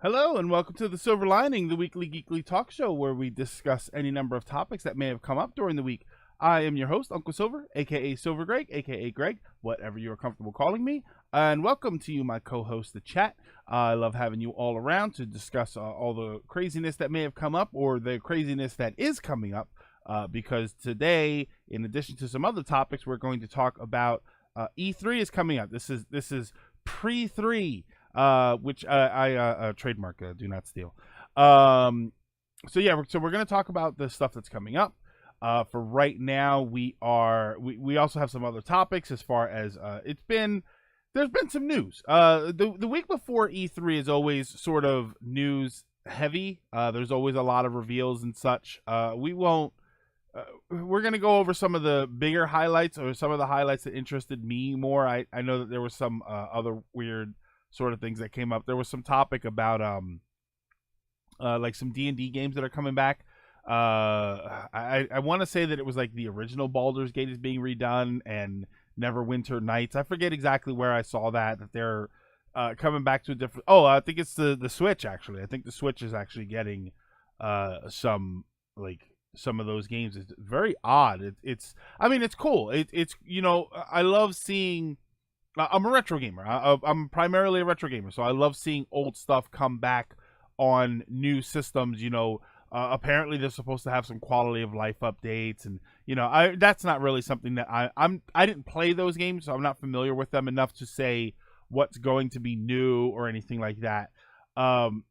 Hello and welcome to The Silver Lining, the weekly geekly talk show where we discuss any number of topics that may have come up during the week. I am your host, Uncle Silver, aka Silver Greg, aka Greg, whatever you are comfortable calling me. And welcome to you, my co-host, the chat. I love having you all around to discuss all the craziness that may have come up or the craziness that is coming up. Because today, in addition to some other topics, we're going to talk about E3 is coming up. This is pre-3. Which I trademark, do not steal. So we're going to talk about the stuff that's coming up. For right now, we also have some other topics as far as there's been some news. The week before E3 is always sort of news heavy. There's always a lot of reveals and such. We're going to go over some of the bigger highlights or some of the highlights that interested me more. I know that there was some other weird sort of things that came up. There was some topic about like some D&D games that are coming back. I want to say that it was like the original Baldur's Gate is being redone and Neverwinter Nights. I forget exactly where I saw that they're coming back to a different. Oh, I think it's the Switch actually. I think the Switch is actually getting some of those games. It's very odd. It's cool. It's I love seeing. I'm a retro gamer. I'm primarily a retro gamer, so I love seeing old stuff come back on new systems. Apparently they're supposed to have some quality of life updates, and that's not really something that I didn't play those games, so I'm not familiar with them enough to say what's going to be new or anything like that. But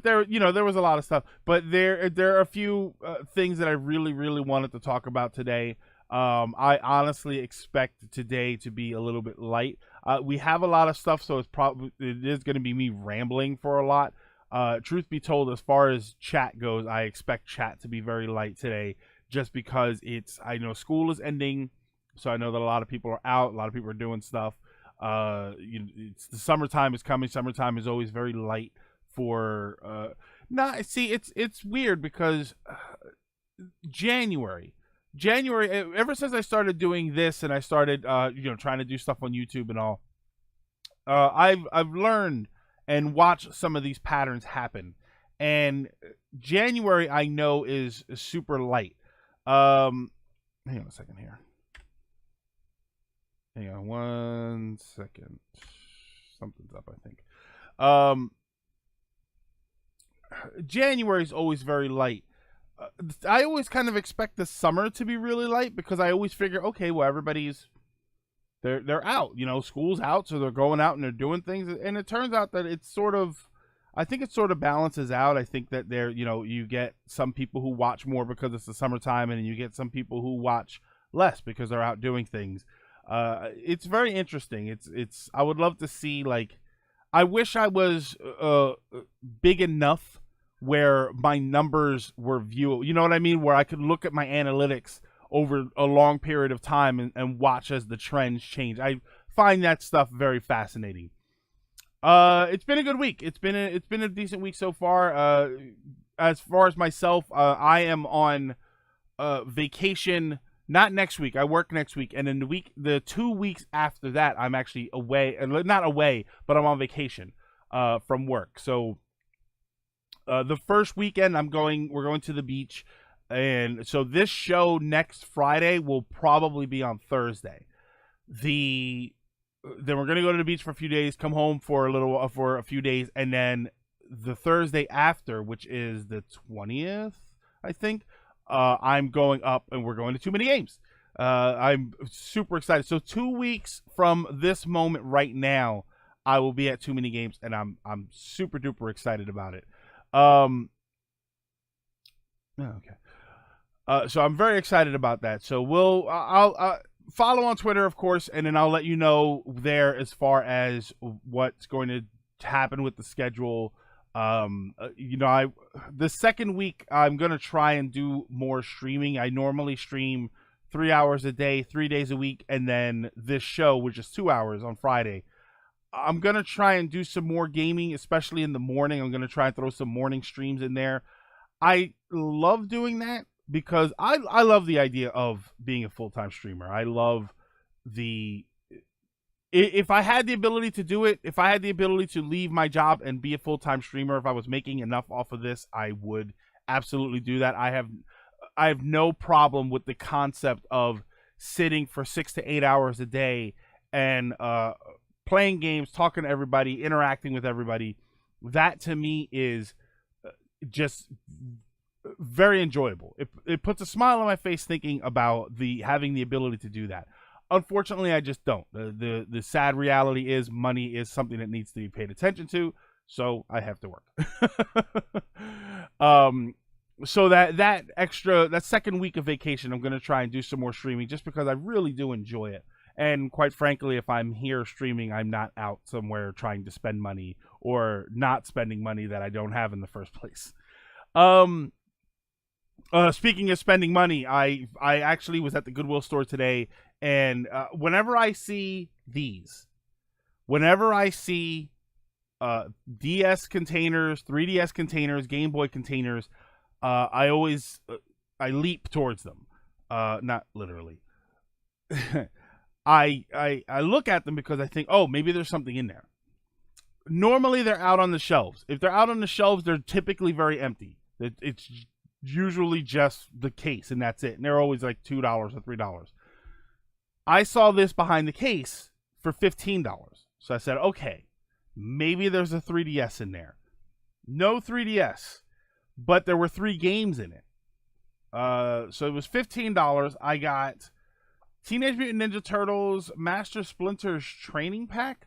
there was a lot of stuff, but there are a few things that I really wanted to talk about today. I honestly expect today to be a little bit light. We have a lot of stuff, so it is going to be me rambling for a lot. Truth be told, as far as chat goes, I expect chat to be very light today, just because I know school is ending, so I know that a lot of people are out, a lot of people are doing stuff. The summertime is coming. Summertime is always very light for. It's weird because January, ever since I started doing this and I started trying to do stuff on YouTube and all, I've learned and watched some of these patterns happen, and January I know is super light. Hang on a second here. Hang on 1 second. Something's up, I think. January is always very light. I always kind of expect the summer to be really light because I always figure, okay, well, they're out, school's out, so they're going out and they're doing things, and it turns out that I think it sort of balances out. I think that you get some people who watch more because it's the summertime, and you get some people who watch less because they're out doing things. It's very interesting. I would love to see, I wish I was big enough where my numbers were viewable, you know what I mean? Where I could look at my analytics over a long period of time and watch as the trends change. I find that stuff very fascinating. It's been a good week. It's been a decent week so far. As far as myself, I am on vacation. Not next week. I work next week, and in the 2 weeks after that, I'm actually away. Not away, but I'm on vacation from work. So the first weekend we're going to the beach, and so this show next Friday will probably be on Thursday. Then we're gonna go to the beach for a few days, come home for a few days, and then the Thursday after, which is the 20th, I think, I'm going up and we're going to Too Many Games. I'm super excited. So 2 weeks from this moment right now, I will be at Too Many Games, and I'm super duper excited about it. Okay. So I'm very excited about that. So I'll follow on Twitter, of course, and then I'll let you know there as far as what's going to happen with the schedule. The second week I'm going to try and do more streaming. I normally stream 3 hours a day, 3 days a week, and then this show, which is 2 hours on Friday. I'm going to try and do some more gaming, especially in the morning. I'm going to try and throw some morning streams in there. I love doing that because I love the idea of being a full-time streamer. I love the if I had the ability to do it, if I had the ability to leave my job and be a full-time streamer, if I was making enough off of this, I would absolutely do that. I have no problem with the concept of sitting for 6 to 8 hours a day and playing games, talking to everybody, interacting with everybody. That to me is just very enjoyable. It puts a smile on my face thinking about having the ability to do that. Unfortunately, I just don't. The sad reality is money is something that needs to be paid attention to, so I have to work. So that second week of vacation, I'm gonna try and do some more streaming just because I really do enjoy it. And quite frankly, if I'm here streaming, I'm not out somewhere trying to spend money or not spending money that I don't have in the first place. Speaking of spending money, I actually was at the Goodwill store today, and whenever I see DS containers, 3DS containers, Game Boy containers, I always I leap towards them. Not literally. I look at them because I think, oh, maybe there's something in there. Normally, they're out on the shelves. If they're out on the shelves, they're typically very empty. It's usually just the case, and that's it. And they're always like $2 or $3. I saw this behind the case for $15. So I said, okay, maybe there's a 3DS in there. No 3DS, but there were 3 games in it. So it was $15. I got Teenage Mutant Ninja Turtles Master Splinter's Training Pack,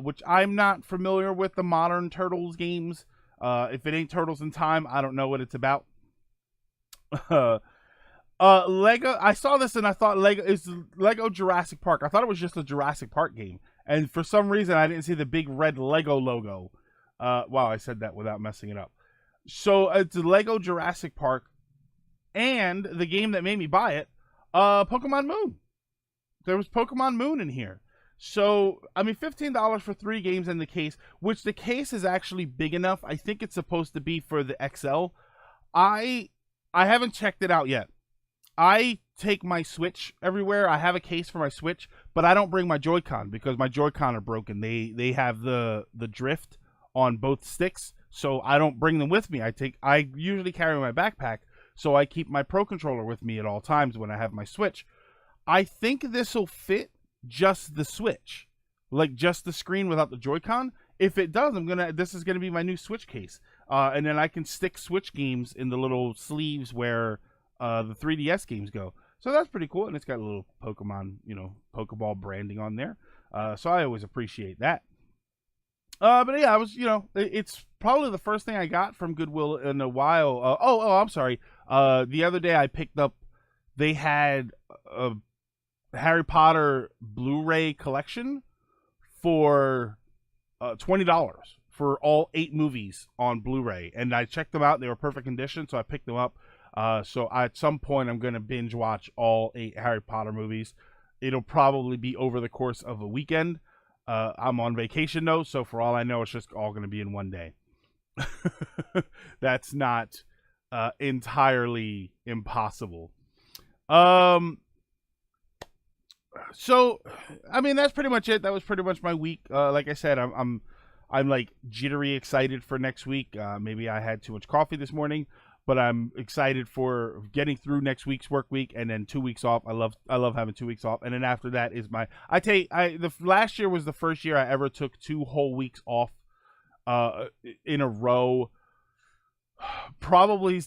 which I'm not familiar with the modern Turtles games. If it ain't Turtles in Time, I don't know what it's about. Lego. I saw this and I thought Lego Jurassic Park. I thought it was just a Jurassic Park game, and for some reason I didn't see the big red Lego logo. Wow, I said that without messing it up. So it's Lego Jurassic Park, and the game that made me buy it, Pokemon Moon. There was Pokemon Moon in here. So, I mean, $15 for 3 games in the case, which the case is actually big enough. I think it's supposed to be for the XL. I haven't checked it out yet. I take my Switch everywhere. I have a case for my Switch, but I don't bring my Joy-Con because my Joy-Con are broken. They have the drift on both sticks, so I don't bring them with me. I usually carry my backpack, so I keep my Pro Controller with me at all times when I have my Switch. I think this will fit just the Switch, like just the screen without the Joy-Con. If it does, this is gonna be my new Switch case, and then I can stick Switch games in the little sleeves where the 3DS games go. So that's pretty cool, and it's got a little Pokemon, Pokeball branding on there. So I always appreciate that. But yeah, it's probably the first thing I got from Goodwill in a while. I'm sorry. The other day I picked up, they had a Harry Potter Blu-ray collection for $20 for all 8 movies on Blu-ray, and I checked them out. They were perfect condition, so I picked them up. So at some point I'm going to binge watch all 8 Harry Potter movies. It'll probably be over the course of a weekend. I'm on vacation though, so for all I know, it's just all going to be in one day. That's not entirely impossible. So, I mean, that's pretty much it. That was pretty much my week. Like I said, I'm like jittery excited for next week. Maybe I had too much coffee this morning, but I'm excited for getting through next week's work week and then 2 weeks off. I love having 2 weeks off, and then after that is the last year was the first year I ever took 2 whole weeks off in a row. Probably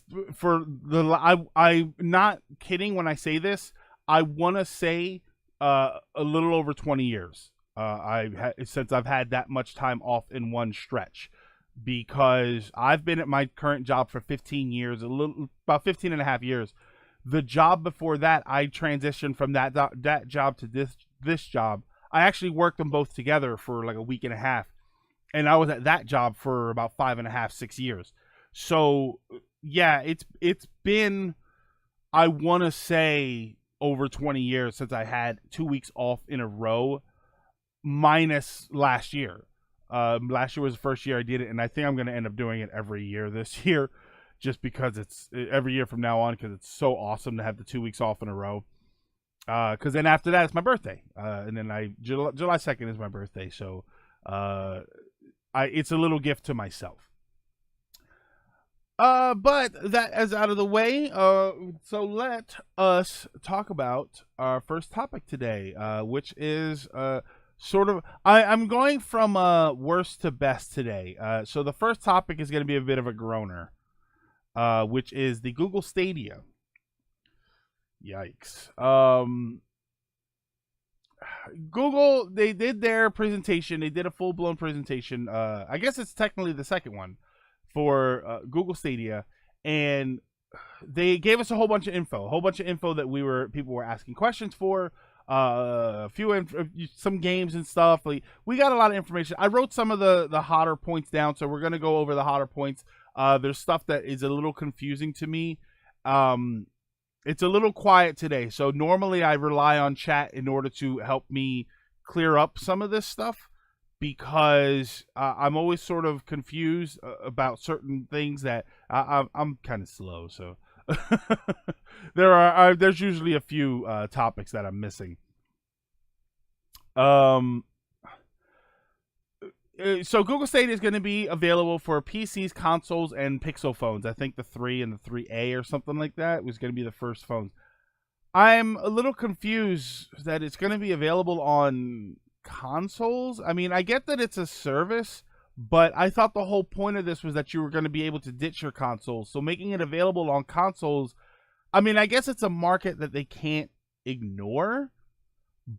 I'm not kidding when I say this. I want to say a little over 20 years. Since I've had that much time off in one stretch, because I've been at my current job for 15 years, about 15 and a half years. The job before that, I transitioned from that job to this job. I actually worked them both together for like a week and a half, and I was at that job for about 5.5, 6 years. So yeah, it's been, I want to say, over 20 years since I had 2 weeks off in a row, minus last year. Last year was the first year I did it, and I think I'm going to end up doing it every year this year, just because it's every year from now on, because it's so awesome to have the 2 weeks off in a row. Because then after that, it's my birthday. And then July 2nd is my birthday. So it's a little gift to myself. But that is out of the way. So let us talk about our first topic today, which is sort of I'm going from worst to best today. So the first topic is going to be a bit of a groaner, which is the Google Stadia. Yikes. Google, they did their presentation. They did a full-blown presentation. I guess it's technically the second one for Google Stadia, and they gave us a whole bunch of info that people were asking questions for. Some games and stuff. Like, we got a lot of information. I wrote some of the hotter points down, so we're gonna go over the hotter points. There's stuff that is a little confusing to me. It's a little quiet today, so normally I rely on chat in order to help me clear up some of this stuff, because I'm always sort of confused about certain things that I'm kind of slow. So there's usually a few topics that I'm missing. So Google Stadia is going to be available for PCs, consoles, and Pixel phones. I think the 3 and the 3A or something like that was going to be the first phones. I'm a little confused that it's going to be available on consoles. I mean, I get that it's a service, but I thought the whole point of this was that you were going to be able to ditch your consoles. So making it available on consoles, I mean, I guess it's a market that they can't ignore,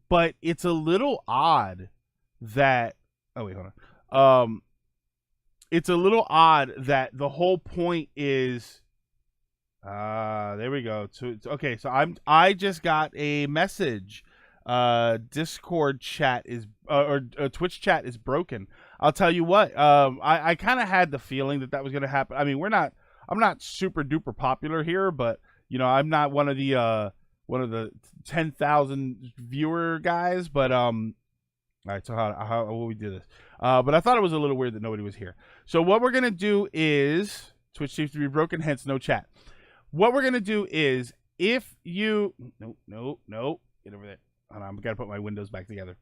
but it's a little odd that... Oh, wait, hold on. It's a little odd that the whole point is... there we go. Okay, so I just got a message. Discord chat is... or Twitch chat is broken. I'll tell you what. I kind of had the feeling that was going to happen. I mean, I'm not super duper popular here, but, you know, I'm not one of the 10,000 viewer guys, but... All right, so how will we do this? But I thought it was a little weird that nobody was here. So what we're going to do is... Twitch seems to be broken, hence no chat. What we're going to do is, if you... No. Get over there. Hold on, I've got to put my windows back together.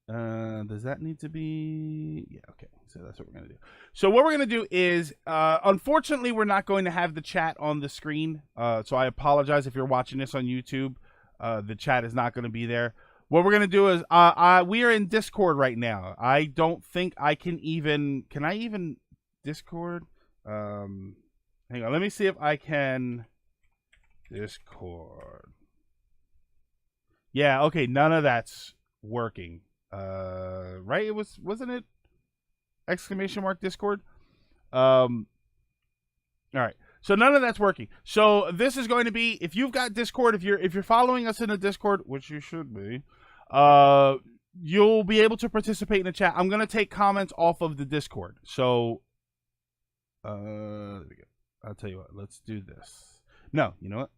Does that need to be... Yeah, okay. So that's what we're going to do. So what we're going to do is, unfortunately, we're not going to have the chat on the screen. So I apologize if you're watching this on YouTube. The chat is not going to be there. What we're going to do is, we are in Discord right now. I don't think I can even... Can I even Discord? Hang on, let me see if I can... Discord. Yeah, okay, none of that's working. Right? Wasn't it? Exclamation mark Discord? Alright. So none of that's working. So this is going to be, if you've got Discord, if you're following us in a Discord, which you should be, you'll be able to participate in the chat. I'm going to take comments off of the Discord. So there we go. I'll tell you what, let's do this. No, you know what?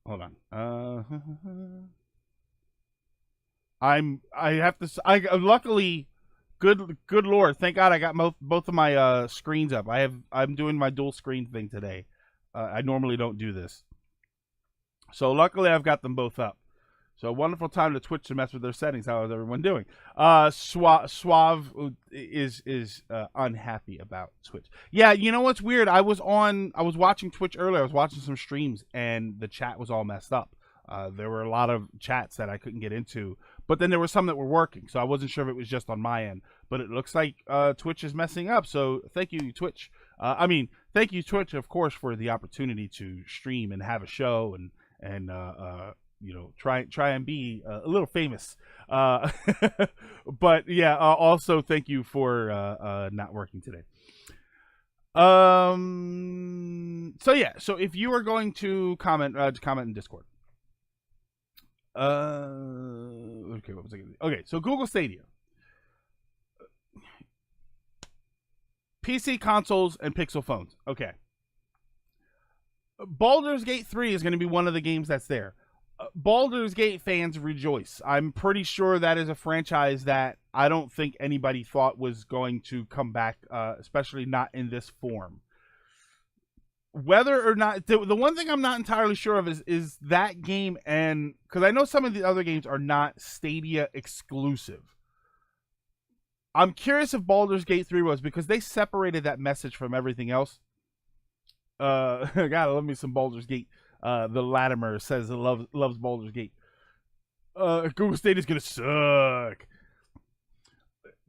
Hold on. Luckily, good Lord, thank God I got both of my screens up. I'm doing my dual screen thing today. I normally don't do this. So luckily I've got them both up. So wonderful time to Twitch to mess with their settings. How is everyone doing? Suave is unhappy about Twitch. Yeah, you know what's weird? I was watching Twitch earlier. I was watching some streams and the chat was all messed up. There were a lot of chats that I couldn't get into, but then there were some that were working. So I wasn't sure if it was just on my end, but it looks like Twitch is messing up. So thank you, Twitch. Thank you, Twitch, of course, for the opportunity to stream and have a show and you know, try and be a little famous. But yeah, also thank you for not working today. So yeah, so if you are going to comment in Discord. Okay, what was I gonna do? Okay, so Google Stadia. PC, consoles, and Pixel phones. Okay. Baldur's Gate 3 is going to be one of the games that's there. Baldur's Gate fans rejoice. I'm pretty sure that is a franchise that I don't think anybody thought was going to come back, especially not in this form. whether or not the one thing I'm not entirely sure of is that game, and because I know some of the other games are not Stadia exclusive. I'm curious if Baldur's Gate 3 was, because they separated that message from everything else. Gotta love me some Baldur's Gate. The Latimer says it loves Baldur's Gate. Google Stadia's gonna suck.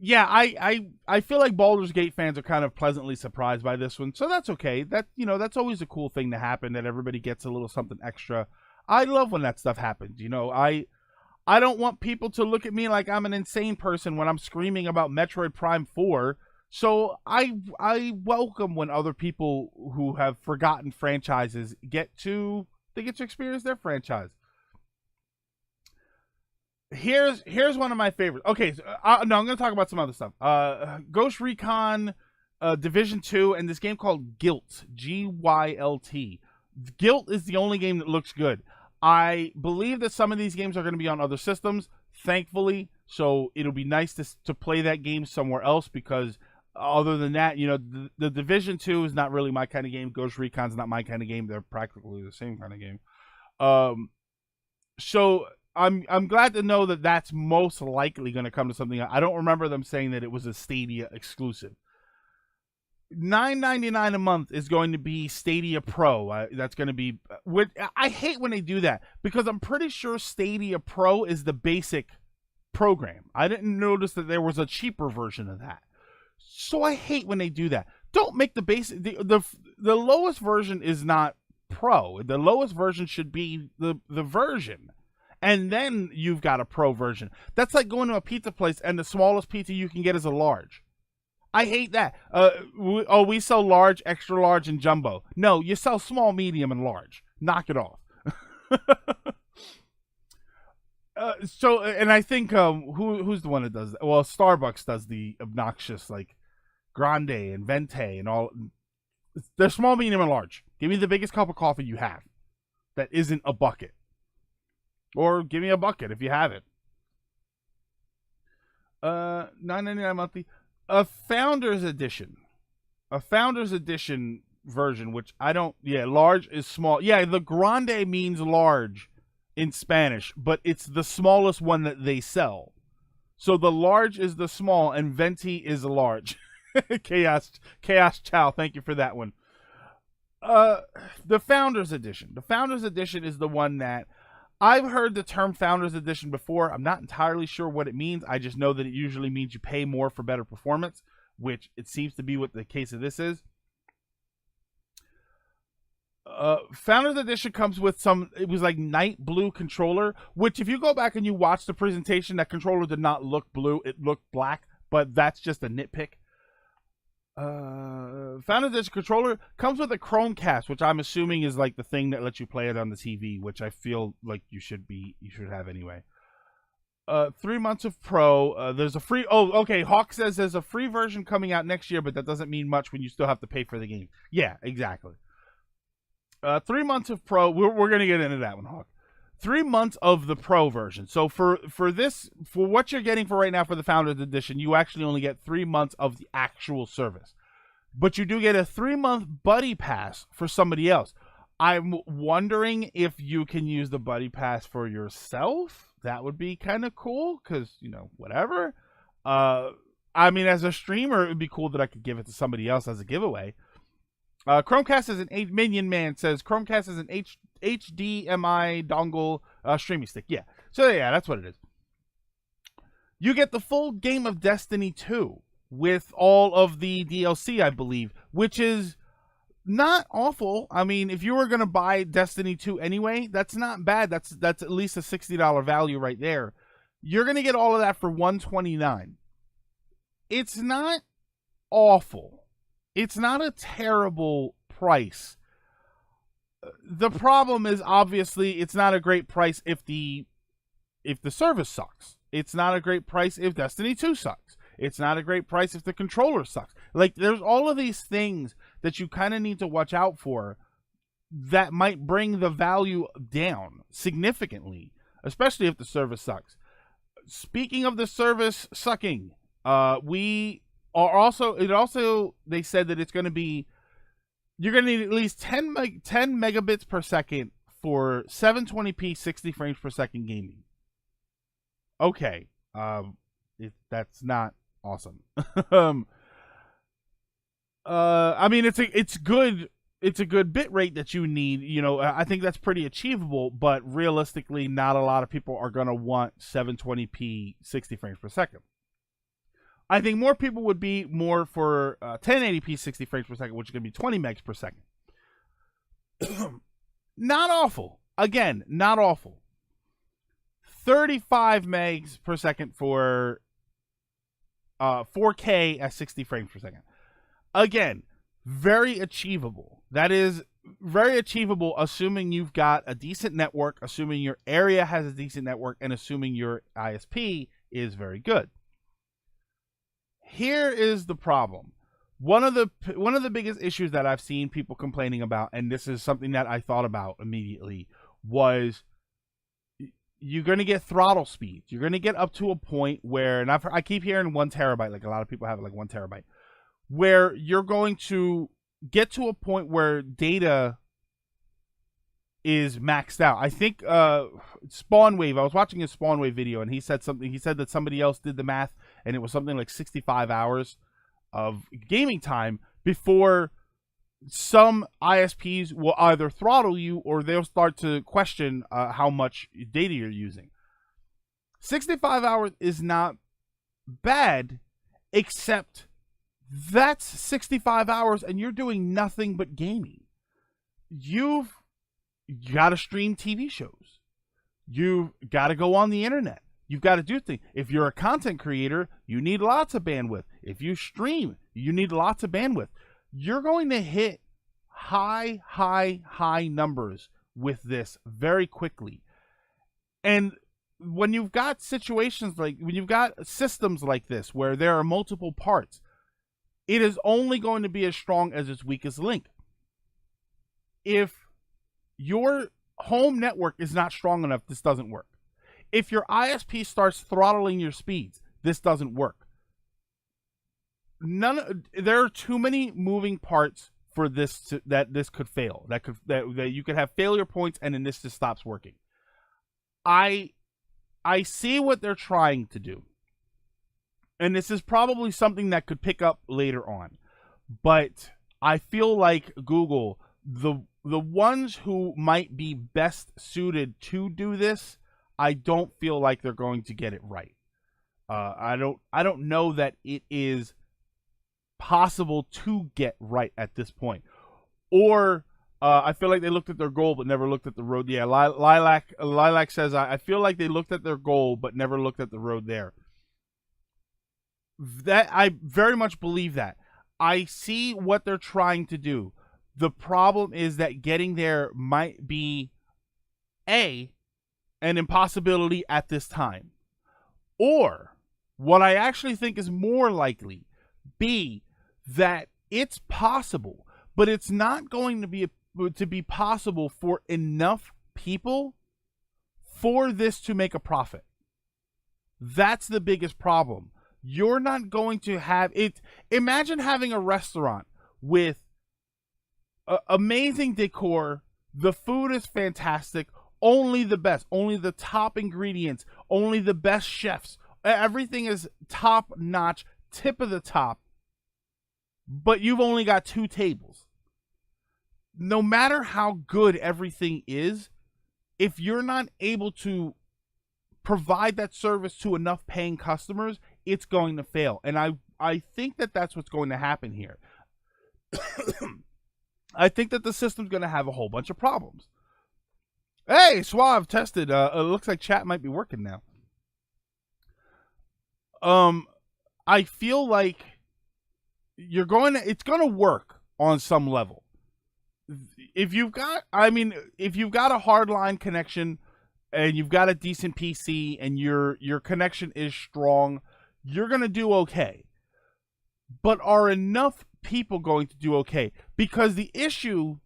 Yeah, I feel like Baldur's Gate fans are kind of pleasantly surprised by this one, so that's okay. That's always a cool thing to happen, that everybody gets a little something extra. I love when that stuff happens. I don't want people to look at me like I'm an insane person when I'm screaming about Metroid Prime 4. So I welcome when other people who have forgotten franchises get to experience their franchise. Here's one of my favorites. Okay, so, no, I'm going to talk about some other stuff. Ghost Recon Division 2 and this game called Gylt, Gylt. Gylt is the only game that looks good. I believe that some of these games are going to be on other systems, thankfully, so it'll be nice to play that game somewhere else, because other than that, the Division 2 is not really my kind of game. Ghost Recon's not my kind of game. They're practically the same kind of game. So I'm glad to know that that's most likely going to come to something. I don't remember them saying that it was a Stadia exclusive. $9.99 a month is going to be Stadia Pro. That's going to be. I hate when they do that, because I'm pretty sure Stadia Pro is the basic program. I didn't notice that there was a cheaper version of that. So I hate when they do that. Don't make the basic. The lowest version is not Pro. The lowest version should be the version. And then you've got a Pro version. That's like going to a pizza place and the smallest pizza you can get is a large. I hate that. We sell large, extra large, and jumbo. No, you sell small, medium, and large. Knock it off. And I think who's the one that does that? Well, Starbucks does the obnoxious, like, grande and venti and all. They're small, medium, and large. Give me the biggest cup of coffee you have that isn't a bucket. Or give me a bucket if you have it. $9.99 monthly. A Founders Edition version, which I don't. Yeah, large is small. Yeah, the grande means large in Spanish, but it's the smallest one that they sell. So the large is the small, and venti is the large. Chaos Chow, thank you for that one. The Founders Edition. The Founders Edition is the one that I've heard the term Founders Edition before. I'm not entirely sure what it means. I just know that it usually means you pay more for better performance, which it seems to be what the case of this is. Founders Edition comes with it was like night blue controller, which if you go back and you watch the presentation, that controller did not look blue. It looked black, but that's just a nitpick. Founders Edition controller comes with a Chromecast, which I'm assuming is like the thing that lets you play it on the TV, which I feel like you should have anyway. 3 months of Pro. There's a free. Oh, okay. Hawk says there's a free version coming out next year, but that doesn't mean much when you still have to pay for the game. Yeah, exactly. 3 months of Pro. We're gonna get into that one, Hawk. 3 months of the Pro version. So for what you're getting for right now for the Founders Edition, you actually only get 3 months of the actual service. But you do get a 3-month buddy pass for somebody else. I'm wondering if you can use the buddy pass for yourself. That would be kind of cool, because, whatever. I mean, as a streamer, it would be cool that I could give it to somebody else as a giveaway. Chromecast is Minion Man says Chromecast is an HDMI dongle streaming stick. Yeah. So yeah, that's what it is. You get the full game of Destiny 2 with all of the DLC, I believe, which is not awful. I mean, if you were going to buy Destiny 2 anyway, that's not bad. That's at least a $60 value right there. You're going to get all of that for $129. It's not awful. It's not a terrible price. The problem is, obviously, it's not a great price if the service sucks. It's not a great price if Destiny 2 sucks. It's not a great price if the controller sucks. Like, there's all of these things that you kind of need to watch out for that might bring the value down significantly, especially if the service sucks. Speaking of the service sucking, they said that it's going to be you're going to need at least 10 megabits per second for 720p 60 frames per second gaming. Okay. That's not awesome. I mean, it's good. It's a good bit rate that you need. You know, I think that's pretty achievable, but realistically, not a lot of people are going to want 720p 60 frames per second. I think more people would be more for 1080p 60 frames per second, which is going to be 20 megs per second. Not awful. Again, not awful. 35 megs per second for 4K at 60 frames per second. Again, very achievable. That is very achievable, assuming you've got a decent network, assuming your area has a decent network, and assuming your ISP is very good. Here is the problem. One of the biggest issues that I've seen people complaining about, and this is something that I thought about immediately, was you're going to get throttle speeds. You're going to get up to a point where, and I keep hearing 1 terabyte, like a lot of people have like 1 terabyte, where you're going to get to a point where data is maxed out. I think Spawnwave, I was watching a Spawnwave video, and he said that somebody else did the math, and it was something like 65 hours of gaming time before some ISPs will either throttle you or they'll start to question how much data you're using. 65 hours is not bad, except that's 65 hours and you're doing nothing but gaming. You've got to stream TV shows. You've got to go on the internet. You've got to do things. If you're a content creator, you need lots of bandwidth. If you stream, you need lots of bandwidth. You're going to hit high numbers with this very quickly. And when you've got situations like, when you've got systems like this where there are multiple parts, it is only going to be as strong as its weakest link. If your home network is not strong enough, this doesn't work. If your ISP starts throttling your speeds, this doesn't work. There are too many moving parts for this that this could fail. That you could have failure points, and then this just stops working. I see what they're trying to do, and this is probably something that could pick up later on. But I feel like Google, the ones who might be best suited to do this, I don't feel like they're going to get it right. I don't know that it is possible to get right at this point. Or I feel like they looked at their goal but never looked at the road. Yeah, Lilac says, I feel like they looked at their goal but never looked at the road there. That I very much believe that. I see what they're trying to do. The problem is that getting there might be an impossibility at this time. Or, what I actually think is more likely, B, that it's possible, but it's not going to be possible for enough people for this to make a profit. That's the biggest problem. You're not going to have it. Imagine having a restaurant with amazing decor. The food is fantastic. Only the best. Only the top ingredients. Only the best chefs. Everything is top notch, tip of the top. But you've only got 2 tables. No matter how good everything is, if you're not able to provide that service to enough paying customers, it's going to fail. And I think that that's what's going to happen here. I think that the system's going to have a whole bunch of problems. Hey, Suave tested. It looks like chat might be working now. I feel like it's going to work on some level. If you've got a hardline connection and you've got a decent PC and your connection is strong, you're going to do okay. But are enough people going to do okay? Because the issue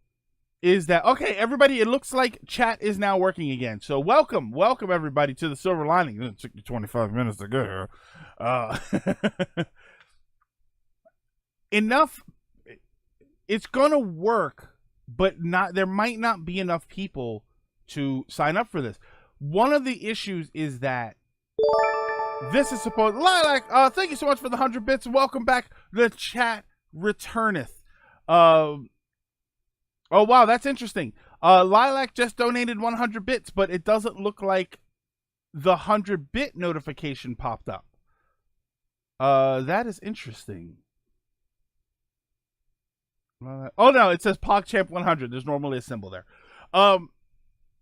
is that, okay, everybody, it looks like chat is now working again. So welcome everybody to the Silver Lining. It took you 25 minutes to get here. Enough it's gonna work, but there might not be enough people to sign up for this. One of the issues is that this is supposed Lilac, thank you so much for the 100 bits. Welcome back. The chat returneth. Oh wow, that's interesting. Lilac just donated 100 bits, but it doesn't look like the 100-bit notification popped up. That is interesting. Oh no, it says PogChamp 100. There's normally a symbol there.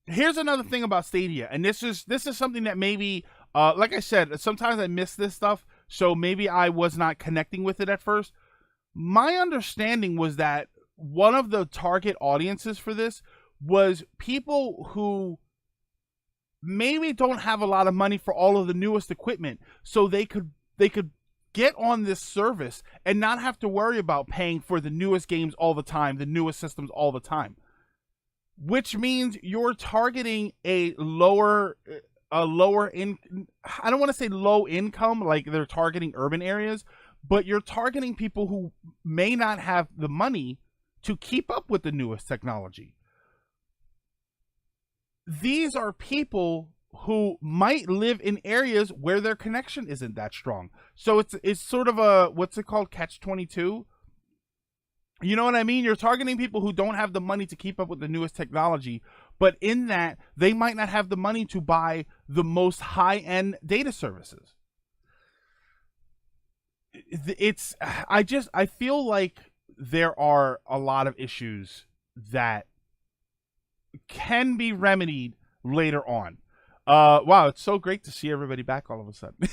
Here's another thing about Stadia, and this is something that maybe, like I said, sometimes I miss this stuff, so maybe I was not connecting with it at first. My understanding was that one of the target audiences for this was people who maybe don't have a lot of money for all of the newest equipment, so they could get on this service and not have to worry about paying for the newest games all the time, the newest systems all the time. Which means you're targeting a lower I don't want to say low income, like they're targeting urban areas, but you're targeting people who may not have the money to keep up with the newest technology. These are people who might live in areas where their connection isn't that strong. So it's sort of a, what's it called, catch-22? You know what I mean? You're targeting people who don't have the money to keep up with the newest technology, but in that, they might not have the money to buy the most high-end data services. I feel like there are a lot of issues that can be remedied later on. Wow, it's so great to see everybody back all of a sudden.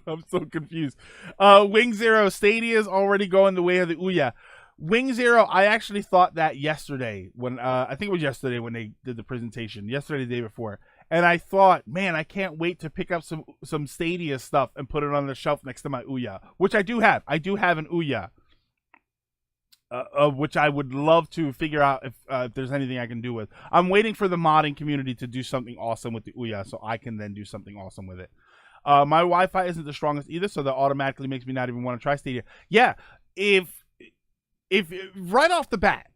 I'm so confused. Wing Zero, Stadia is already going the way of the Ouya. Wing Zero, I actually thought that yesterday when I think it was yesterday when they did the presentation. Yesterday, the day before, and I thought, man, I can't wait to pick up some Stadia stuff and put it on the shelf next to my Ouya, which I do have. I do have an Ouya. Which I would love to figure out if there's anything I can do with. I'm waiting for the modding community to do something awesome with the Ouya, so I can then do something awesome with it. My Wi-Fi isn't the strongest either, so that automatically makes me not even want to try Stadia. Yeah, if right off the bat,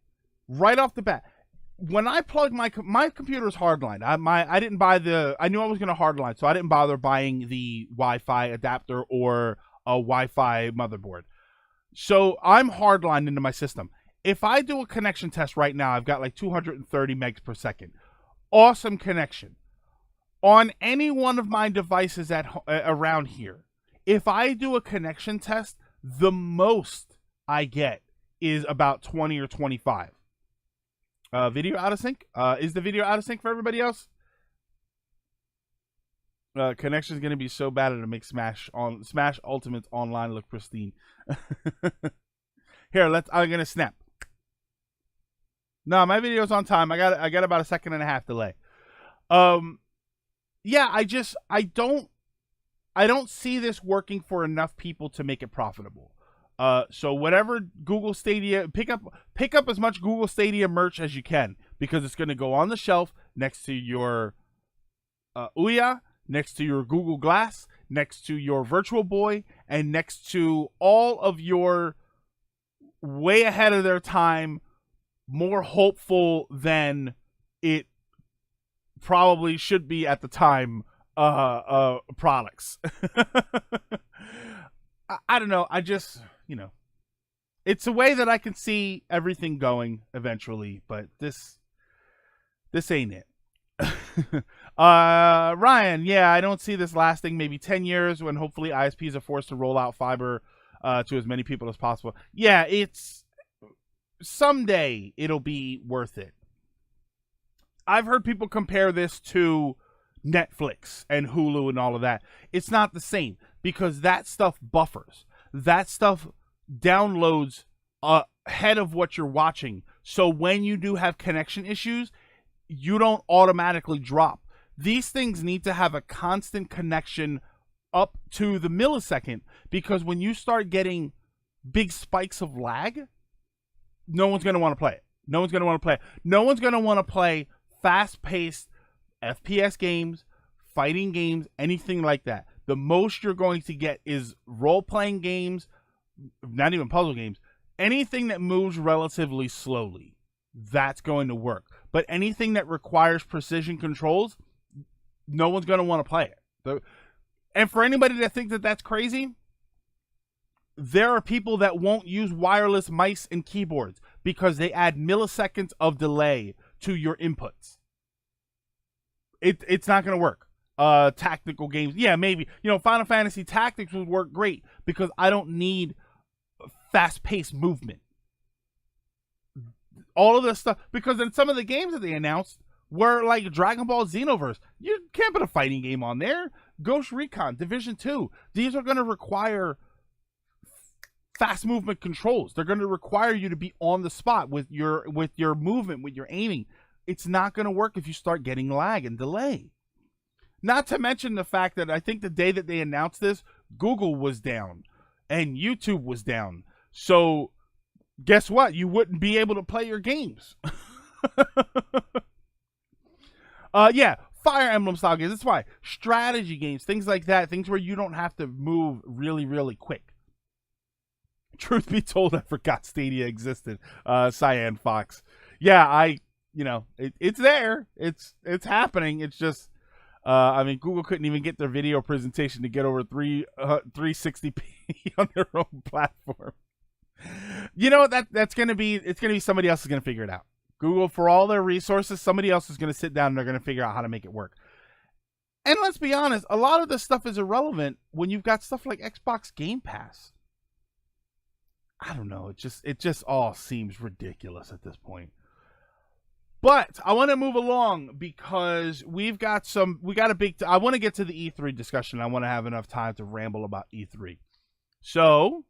when I plug my computer's hardline, I didn't buy I knew I was going to hardline, so I didn't bother buying the Wi-Fi adapter or a Wi-Fi motherboard. So I'm hardlined into my system. If I do a connection test right now, I've got like 230 megs per second. Awesome connection. On any one of my devices around here, if I do a connection test, the most I get is about 20 or 25. Video out of sync? Is the video out of sync for everybody else? Connection is going to be so bad it'll make Smash Ultimate's online look pristine. Here, I'm going to snap. No, my video's on time. I got about a second and a half delay. Yeah, I don't see this working for enough people to make it profitable. So whatever Google Stadia, pick up as much Google Stadia merch as you can, because it's going to go on the shelf next to your Ouya, next to your Google Glass, next to your Virtual Boy, and next to all of your way ahead of their time, more hopeful than it probably should be at the time products. I don't know. I just, it's a way that I can see everything going eventually, but this ain't it. Ryan, yeah, I don't see this lasting maybe 10 years when hopefully ISPs are forced to roll out fiber to as many people as possible. Yeah, someday it'll be worth it. I've heard people compare this to Netflix and Hulu and all of that. It's not the same, because that stuff buffers. That stuff downloads ahead of what you're watching. So when you do have connection issues, you don't automatically drop. These things need to have a constant connection up to the millisecond, because when you start getting big spikes of lag, no one's going to want to play it. No one's going to want to play it. No one's going to want to play fast-paced FPS games, fighting games, anything like that. The most you're going to get is role-playing games, not even puzzle games, anything that moves relatively slowly, that's going to work. But anything that requires precision controls, no one's going to want to play it. And for anybody that thinks that that's crazy, there are people that won't use wireless mice and keyboards because they add milliseconds of delay to your inputs. It's not going to work. Tactical games, yeah, maybe. Final Fantasy Tactics would work great because I don't need fast-paced movement. All of this stuff, because in some of the games that they announced were like Dragon Ball Xenoverse. You can't put a fighting game on there. Ghost Recon, Division 2. These are going to require fast movement controls. They're going to require you to be on the spot with your movement, with your aiming. It's not going to work if you start getting lag and delay. Not to mention the fact that I think the day that they announced this, Google was down and YouTube was down. So guess what? You wouldn't be able to play your games. Yeah, Fire Emblem style games. That's why. Strategy games, things like that, things where you don't have to move really, really quick. Truth be told, I forgot Stadia existed. Cyan Fox. Yeah, it's there. It's happening. It's just, Google couldn't even get their video presentation to get over 360p on their own platform. It's gonna be somebody else is gonna figure it out. Google, for all their resources, somebody else is gonna sit down and they're gonna figure out how to make it work. And let's be honest, a lot of this stuff is irrelevant when you've got stuff like Xbox Game Pass. I don't know. It just all seems ridiculous at this point. But I want to move along because I want to get to the E3 discussion. I want to have enough time to ramble about E3. So